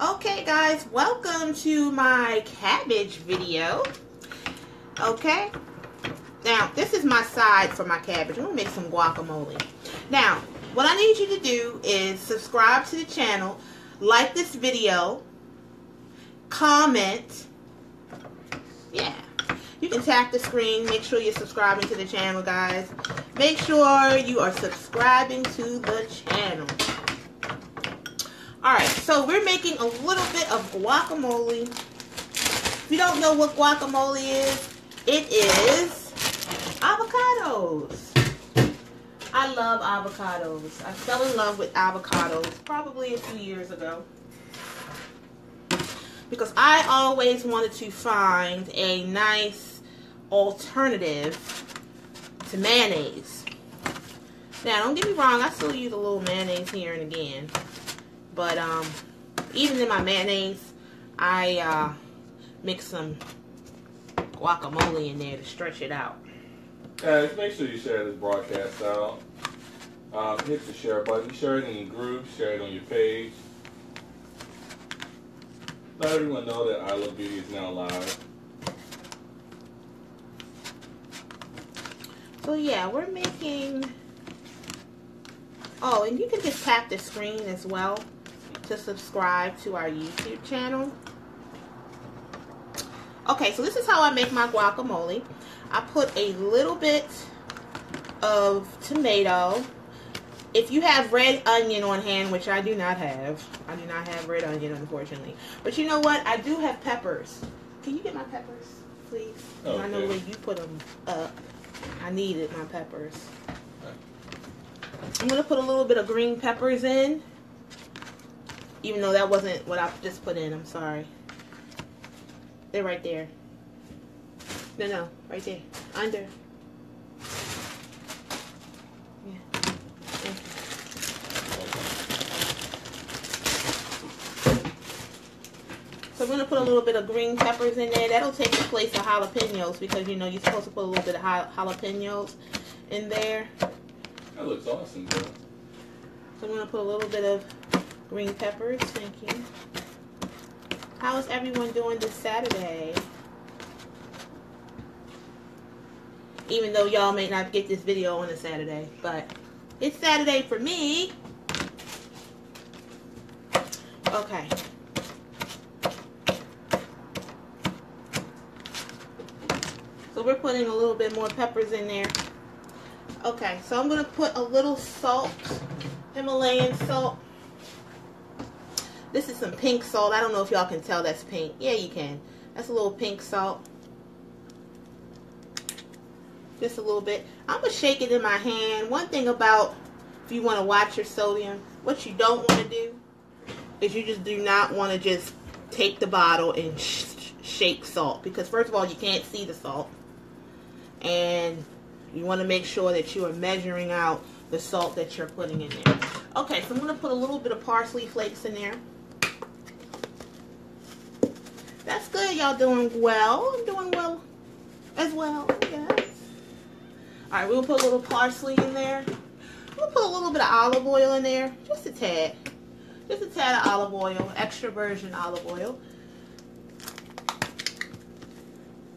Okay guys, welcome to my cabbage video. Okay, now this is my side for my cabbage. I'm gonna make some guacamole. Now what I need you to do is subscribe to the channel, like this video, comment. Yeah, you can tap the screen. Make sure you're subscribing to the channel, guys. Make sure you are subscribing to the channel. Alright, so we're making a little bit of guacamole. If you don't know what guacamole is, it is avocados. I love avocados. I fell in love with avocados probably a few years ago, because I always wanted to find a nice alternative to mayonnaise. Now, don't get me wrong, I still use a little mayonnaise here and again. But even in my mayonnaise, I mix some guacamole in there to stretch it out. Guys, make sure you share this broadcast out. Hit the share button. Share it in your group. Share it on your page. Let everyone know that I Love Beauty is now live. So yeah, we're making... Oh, and you can just tap the screen as well to subscribe to our YouTube channel. Okay, so this is how I make my guacamole. I put a little bit of tomato. If you have red onion on hand, which I do not have. I do not have red onion, unfortunately. But you know what? I do have peppers. Can you get my peppers, please? Okay. I know where you put them up. I needed my peppers. I'm going to put a little bit of green peppers in. Even though that wasn't what I just put in. I'm sorry. They're right there. No, right there. Under. Yeah. Thank you. So I'm going to put a little bit of green peppers in there. That'll take the place of jalapenos, because you know you're supposed to put a little bit of jalapenos in there. That looks awesome, bro. So I'm going to put a little bit of green peppers. Thank you. How is everyone doing this Saturday? Even though y'all may not get this video on a Saturday, but it's Saturday for me. Okay. So we're putting a little bit more peppers in there. Okay, so I'm going to put a little salt, Himalayan salt. This is some pink salt. I don't know if y'all can tell that's pink. Yeah, you can. That's a little pink salt. Just a little bit. I'm going to shake it in my hand. One thing about, if you want to watch your sodium, what you don't want to do is you just do not want to just take the bottle and shake salt. Because first of all, you can't see the salt. And you want to make sure that you are measuring out the salt that you're putting in there. Okay, so I'm going to put a little bit of parsley flakes in there. That's good. Y'all doing well. I'm doing well as well. Yes. Alright, we'll put a little parsley in there. We'll put a little bit of olive oil in there. Just a tad. Just a tad of olive oil. Extra virgin olive oil.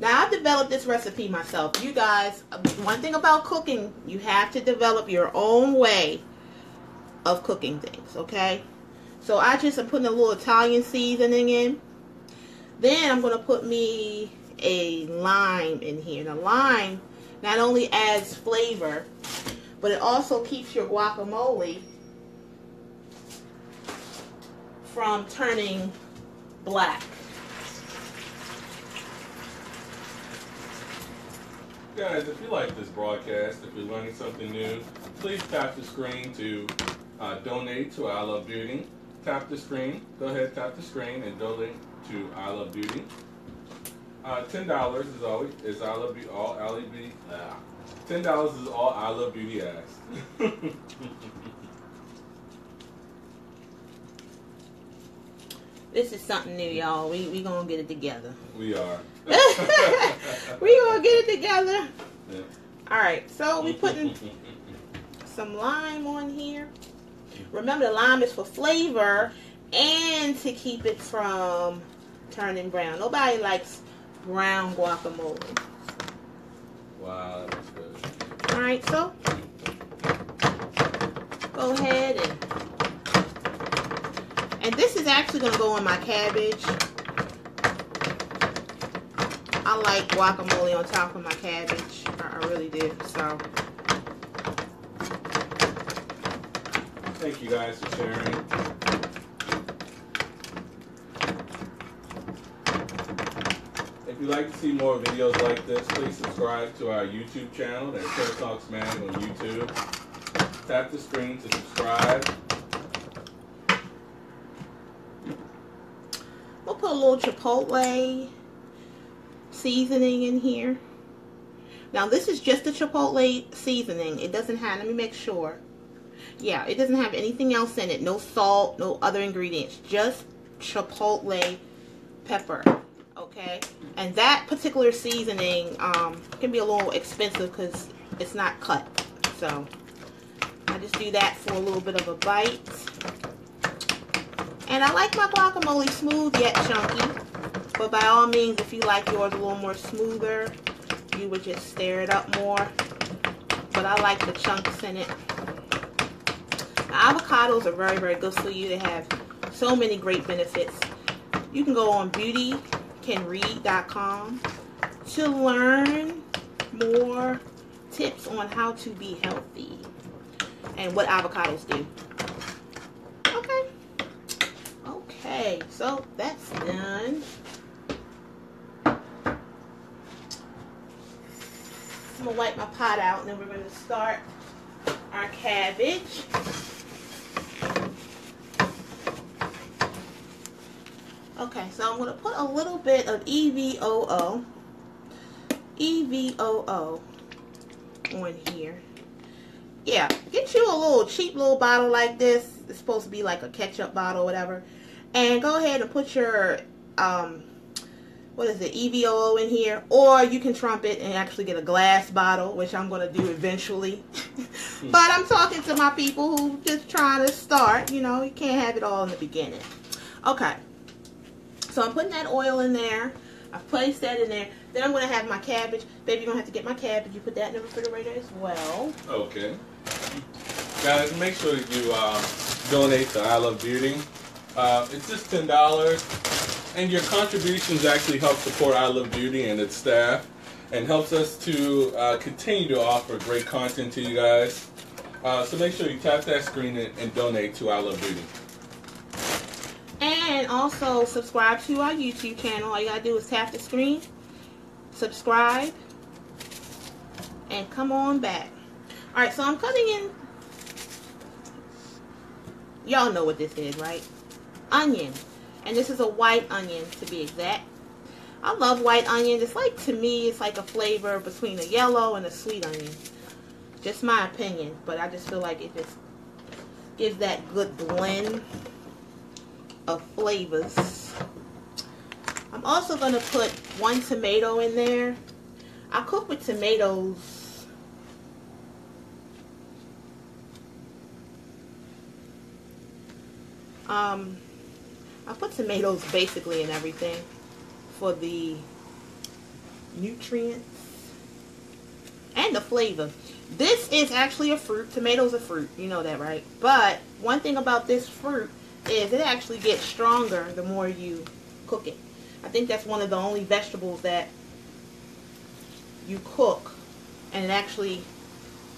Now, I've developed this recipe myself. You guys, one thing about cooking, you have to develop your own way of cooking things, okay? So I just am putting a little Italian seasoning in. Then I'm going to put me a lime in here. Now, lime not only adds flavor, but it also keeps your guacamole from turning black. Guys, if you like this broadcast, if you're learning something new, please tap the screen to donate to I Love Beauty. Tap the screen. Go ahead, tap the screen and donate to I Love Beauty. $10 is always is I Love Beauty. All I Love Beauty. $10 is all I Love Beauty asks. This is something new, y'all. We gonna get it together. We are. We gonna get it together. Yeah. All right, so we putting some lime on here. Remember, the lime is for flavor, and to keep it from turning brown. Nobody likes brown guacamole. Wow, that looks good. Alright, so go ahead and this is actually going to go on my cabbage. I like guacamole on top of my cabbage. I really do. So thank you guys for sharing. If you'd like to see more videos like this, please subscribe to our YouTube channel. That's Show Talks Mag on YouTube. Tap the screen to subscribe. We'll put a little chipotle seasoning in here. Now this is just the chipotle seasoning. It doesn't have, let me make sure. Yeah, it doesn't have anything else in it. No salt, no other ingredients. Just chipotle pepper. Okay, and that particular seasoning can be a little expensive because it's not cut. So I just do that for a little bit of a bite. And I like my guacamole smooth yet chunky. But by all means, if you like yours a little more smoother, you would just stir it up more. But I like the chunks in it. Now, avocados are very, very good for you. They have so many great benefits. You can go on beautycanread.com to learn more tips on how to be healthy and what avocados do. Okay, so that's done. I'm gonna wipe my pot out and then we're gonna start our cabbage. Okay, so I'm gonna put a little bit of EVOO on here. Yeah, get you a little cheap little bottle like this. It's supposed to be like a ketchup bottle or whatever. And go ahead and put your, what is it, EVOO in here. Or you can trump it and actually get a glass bottle, which I'm going to do eventually. But I'm talking to my people who just trying to start. You know, you can't have it all in the beginning. Okay. So I'm putting that oil in there. I've placed that in there. Then I'm going to have my cabbage. Baby, you're going to have to get my cabbage. You put that in the refrigerator as well. Okay. Guys, make sure that you donate to I Love Beauty. It's just $10, and your contributions actually help support I Love Beauty and its staff, and helps us to continue to offer great content to you guys. So make sure you tap that screen and donate to I Love Beauty. And also subscribe to our YouTube channel. All you gotta do is tap the screen, subscribe, and come on back. Alright, so I'm cutting in, y'all know what this is, right? Onion. And this is a white onion to be exact. I love white onion. It's like, to me, it's like a flavor between a yellow and a sweet onion. Just my opinion, but I just feel like it just gives that good blend of flavors. I'm also going to put 1 tomato in there. I cook with tomatoes. I put tomatoes basically in everything for the nutrients and the flavor. This is actually a fruit. Tomatoes are fruit. You know that, right? But one thing about this fruit is it actually gets stronger the more you cook it. I think that's one of the only vegetables that you cook and it actually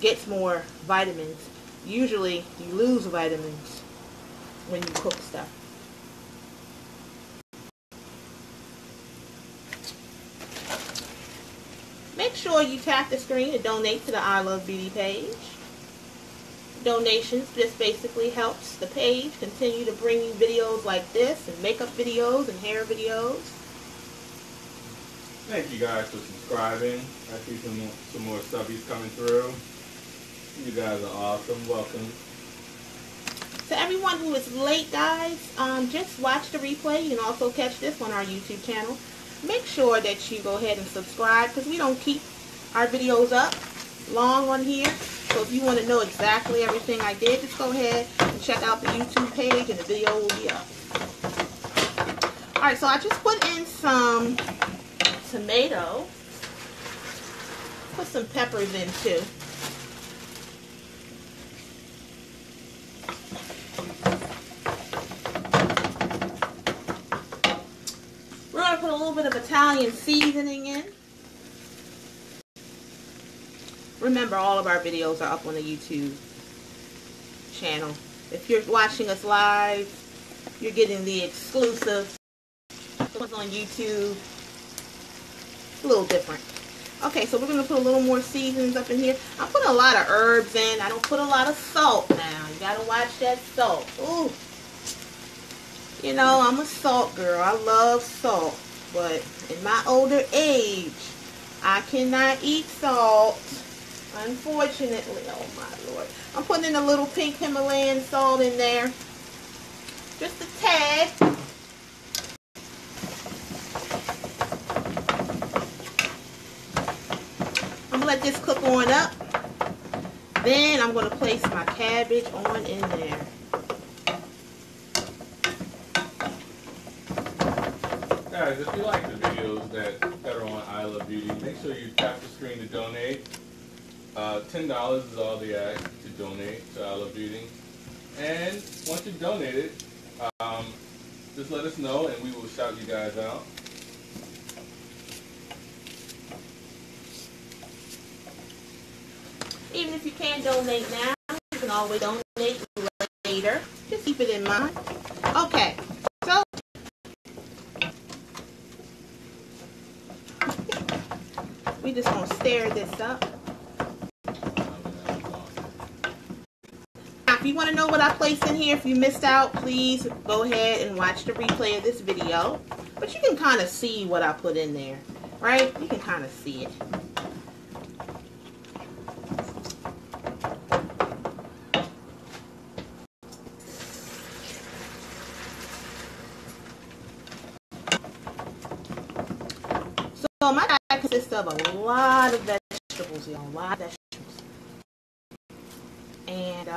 gets more vitamins. Usually you lose vitamins when you cook stuff. Make sure you tap the screen to donate to the I Love Beauty page. Donations just basically helps the page continue to bring you videos like this and makeup videos and hair videos. Thank you guys for subscribing. I see some more subbies coming through. You guys are awesome. Welcome. To everyone who is late, guys, just watch the replay. You can also catch this on our YouTube channel. Make sure that you go ahead and subscribe because we don't keep our videos up long on here. So if you want to know exactly everything I did, just go ahead and check out the YouTube page and the video will be up. Alright, so I just put in some tomato. Put some peppers in too. We're going to put a little bit of Italian seasoning in. Remember, all of our videos are up on the YouTube channel. If you're watching us live, you're getting the exclusive. What's on YouTube, a little different. Okay, so we're going to put a little more seasonings up in here. I'm putting a lot of herbs in. I don't put a lot of salt now. You got to watch that salt. Ooh. You know, I'm a salt girl. I love salt. But in my older age, I cannot eat salt. Unfortunately. Oh my Lord. I'm putting in a little pink Himalayan salt in there. Just a tad. I'm going to let this cook on up. Then I'm going to place my cabbage on in there. Guys, if you like the videos that are on I Love Beauty, make sure you tap the screen to donate. $10 is all they ask to donate to I Love Beauty. And once you've donated, just let us know and we will shout you guys out. Even if you can't donate now, you can always donate later. Just keep it in mind. Okay, so we just gonna stir this up. Now, if you want to know what I placed in here, if you missed out, please go ahead and watch the replay of this video. But you can kind of see what I put in there, right? You can kind of see it. So my diet consists of a lot of vegetables, y'all, a lot of vegetables. And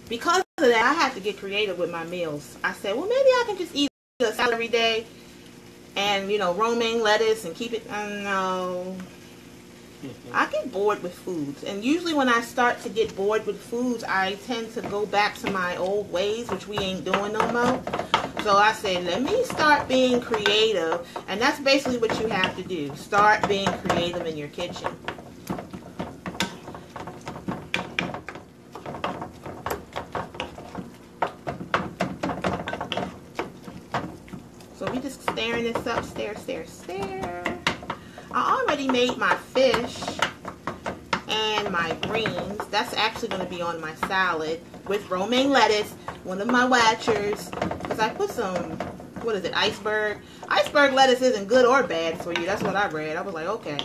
because of that, I have to get creative with my meals. I said, well, maybe I can just eat a salad every day and, you know, romaine lettuce and keep it. No. I get bored with foods. And usually when I start to get bored with foods, I tend to go back to my old ways, which we ain't doing no more. So I said, let me start being creative. And that's basically what you have to do. Start being creative in your kitchen. So we just stirring this up. Stir, stir, stir. I already made my fish and my greens. That's actually going to be on my salad with romaine lettuce, one of my watchers, because I put some, what is it, iceberg? Iceberg lettuce isn't good or bad for you. That's what I read. I was like, okay.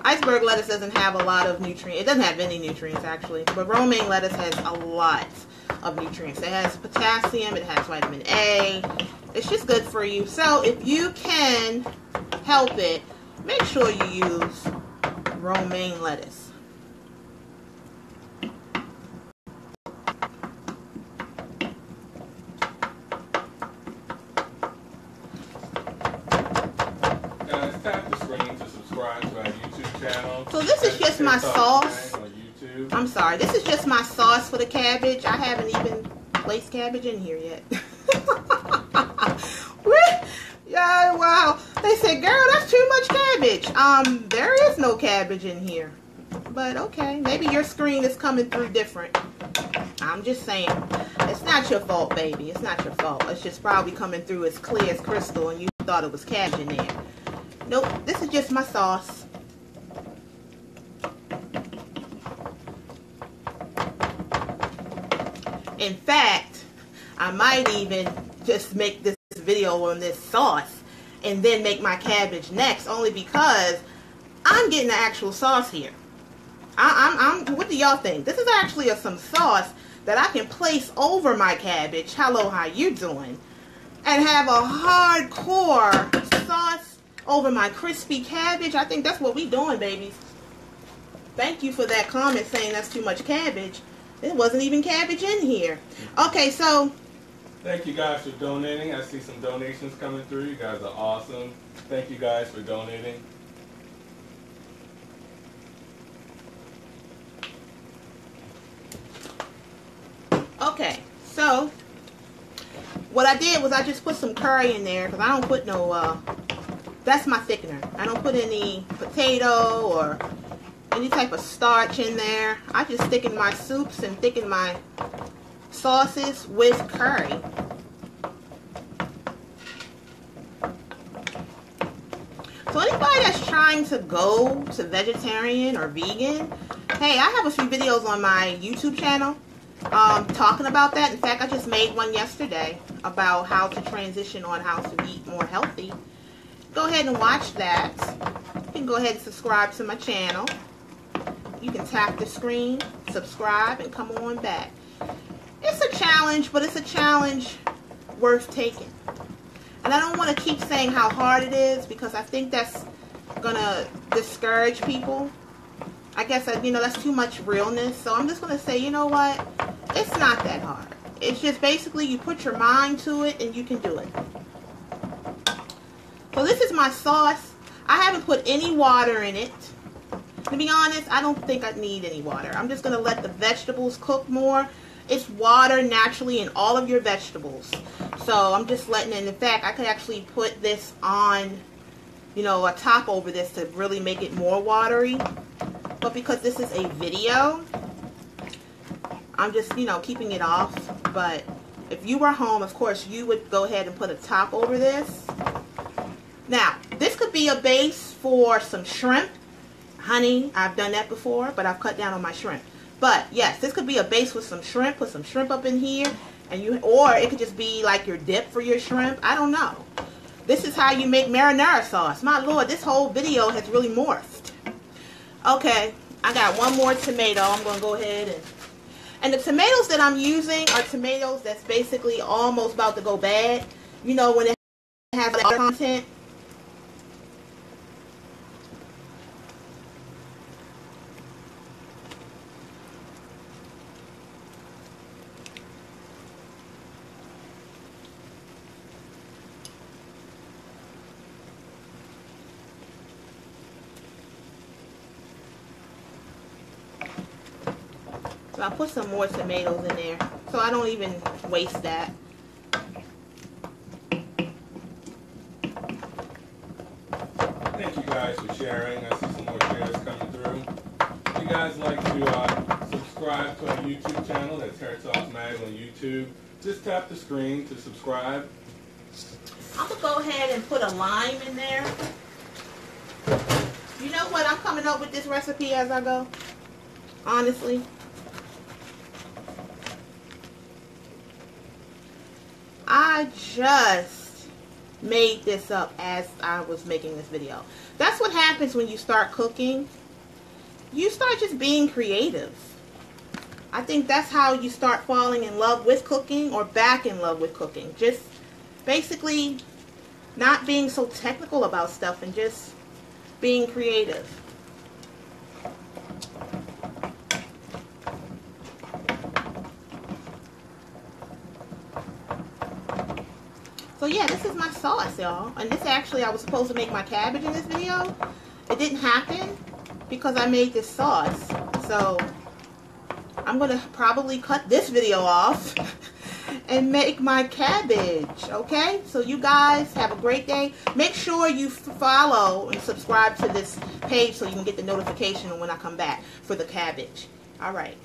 Iceberg lettuce doesn't have a lot of nutrients. It doesn't have any nutrients, actually. But romaine lettuce has a lot of nutrients. It has potassium. It has vitamin A. It's just good for you. So if you can help it, make sure you use romaine lettuce. Guys, tap the screen to subscribe to our YouTube channel. So this is just my sauce. On YouTube. I'm sorry. This is just my sauce for the cabbage. I haven't even placed cabbage in here yet. Yeah, wow. They said, girl, that's too much cabbage. There is no cabbage in here. But okay, maybe your screen is coming through different. I'm just saying. It's not your fault, baby. It's not your fault. It's just probably coming through as clear as crystal and you thought it was cabbage in there. Nope, this is just my sauce. In fact, I might even just make this video on this sauce and then make my cabbage next, only because I'm getting the actual sauce here. What do y'all think? This is actually some sauce that I can place over my cabbage. Hello, how you doing? And have a hardcore sauce over my crispy cabbage. I think that's what we doing, babies. Thank you for that comment saying that's too much cabbage. There wasn't even cabbage in here. Okay, so thank you guys for donating. I see some donations coming through. You guys are awesome. Thank you guys for donating. okay, so what I did was I just put some curry in there because I don't put no, that's my thickener. I don't put any potato or any type of starch in there. I just thicken my soups and thicken my sauces with curry. So anybody that's trying to go to vegetarian or vegan, hey, I have a few videos on my YouTube channel talking about that. In fact, I just made one yesterday about how to transition on how to eat more healthy. Go ahead and watch that. You can go ahead and subscribe to my channel. You can tap the screen, subscribe, and come on back. It's a challenge, but it's a challenge worth taking. And I don't want to keep saying how hard it is because I think that's going to discourage people. I guess, that's too much realness. So I'm just going to say, you know what? It's not that hard. It's just basically you put your mind to it and you can do it. So this is my sauce. I haven't put any water in it. To be honest, I don't think I need any water. I'm just going to let the vegetables cook more. It's water naturally in all of your vegetables. So I'm just letting it. In fact, I could actually put this on, a top over this to really make it more watery. But because this is a video, I'm just, keeping it off. But if you were home, of course, you would go ahead and put a top over this. Now, this could be a base for some shrimp. Honey, I've done that before, but I've cut down on my shrimp. But yes, this could be a base with some shrimp. Put some shrimp up in here, or it could just be like your dip for your shrimp. I don't know. This is how you make marinara sauce. My Lord, this whole video has really morphed. Okay, I got one more tomato. I'm going to go ahead and the tomatoes that I'm using are tomatoes that's basically almost about to go bad. When it has like content. So I'll put some more tomatoes in there so I don't even waste that. Thank you guys for sharing. I see some more shares coming through. If you guys like to subscribe to our YouTube channel, that's Hair Talk Mag on YouTube, just tap the screen to subscribe. I'm going to go ahead and put a lime in there. You know what? I'm coming up with this recipe as I go. Honestly. I just made this up as I was making this video. That's what happens when you start cooking. You start just being creative. I think that's how you start falling in love with cooking or back in love with cooking. Just basically not being so technical about stuff and just being creative. So yeah, this is my sauce, y'all. And this actually, I was supposed to make my cabbage in this video. It didn't happen because I made this sauce. So I'm going to probably cut this video off and make my cabbage, okay? So you guys have a great day. Make sure you follow and subscribe to this page so you can get the notification when I come back for the cabbage. All right.